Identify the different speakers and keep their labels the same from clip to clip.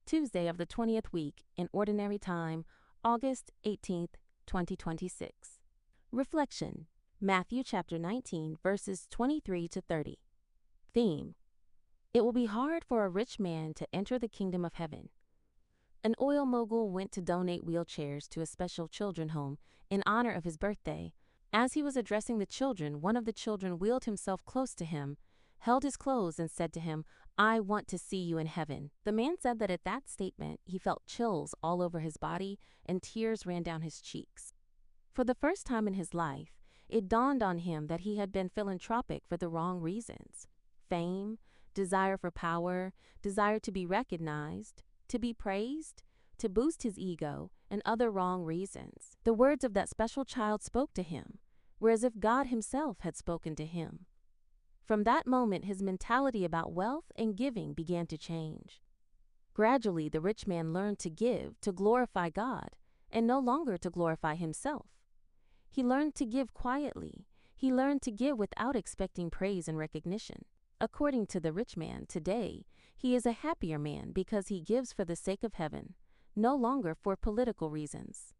Speaker 1: Tuesday of the 20th week in Ordinary Time, August 18th, 2026. Reflection: Matthew chapter 19, verses 23 to 30. Theme: It will be hard for a rich man to enter the kingdom of heaven. An oil mogul went to donate wheelchairs to a special children's home in honor of his birthday. As he was addressing the children, one of the children wheeled himself close to him, held his clothes, and said to him, "I want to see you in heaven." The man said that at that statement, he felt chills all over his body and tears ran down his cheeks. For the first time in his life, it dawned on him that he had been philanthropic for the wrong reasons: fame, desire for power, desire to be recognized, to be praised, to boost his ego, and other wrong reasons. The words of that special child spoke to him, were as if God himself had spoken to him. From that moment, his mentality about wealth and giving began to change. Gradually, the rich man learned to give to glorify God and no longer to glorify himself. He learned to give quietly. He learned to give without expecting praise and recognition. According to the rich man today, he is a happier man because he gives for the sake of heaven, no longer for political reasons.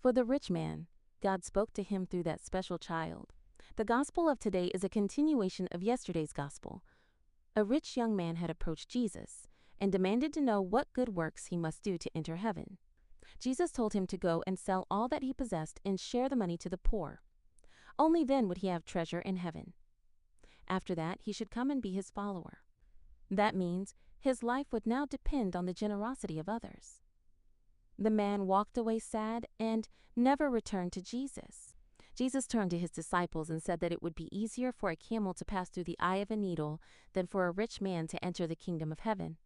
Speaker 1: For the rich man, God spoke to him through that special child. The gospel of today is a continuation of yesterday's gospel. A rich young man had approached Jesus and demanded to know what good works he must do to enter heaven. Jesus told him to go and sell all that he possessed and share the money to the poor. Only then would he have treasure in heaven. After that, he should come and be his follower. That means his life would now depend on the generosity of others. The man walked away sad and never returned to Jesus. Jesus turned to his disciples and said that it would be easier for a camel to pass through the eye of a needle than for a rich man to enter the kingdom of heaven.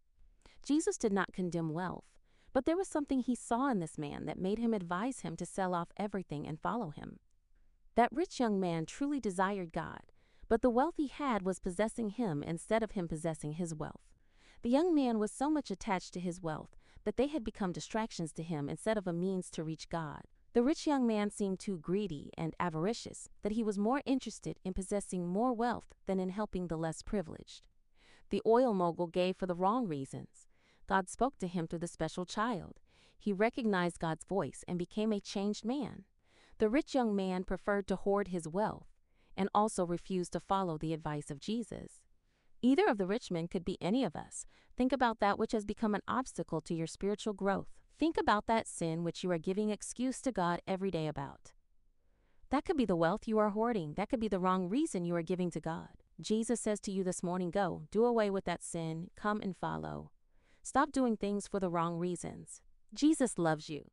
Speaker 1: Jesus did not condemn wealth, but there was something he saw in this man that made him advise him to sell off everything and follow him. That rich young man truly desired God, but the wealth he had was possessing him instead of him possessing his wealth. The young man was so much attached to his wealth that they had become distractions to him instead of a means to reach God. The rich young man seemed too greedy and avaricious that he was more interested in possessing more wealth than in helping the less privileged. The oil mogul gave for the wrong reasons. God spoke to him through the special child. He recognized God's voice and became a changed man. The rich young man preferred to hoard his wealth and also refused to follow the advice of Jesus. Either of the rich men could be any of us. Think about that which has become an obstacle to your spiritual growth. Think about that sin which you are giving excuse to God every day about. That could be the wealth you are hoarding. That could be the wrong reason you are giving to God. Jesus says to you this morning, go, do away with that sin, come and follow. Stop doing things for the wrong reasons. Jesus loves you.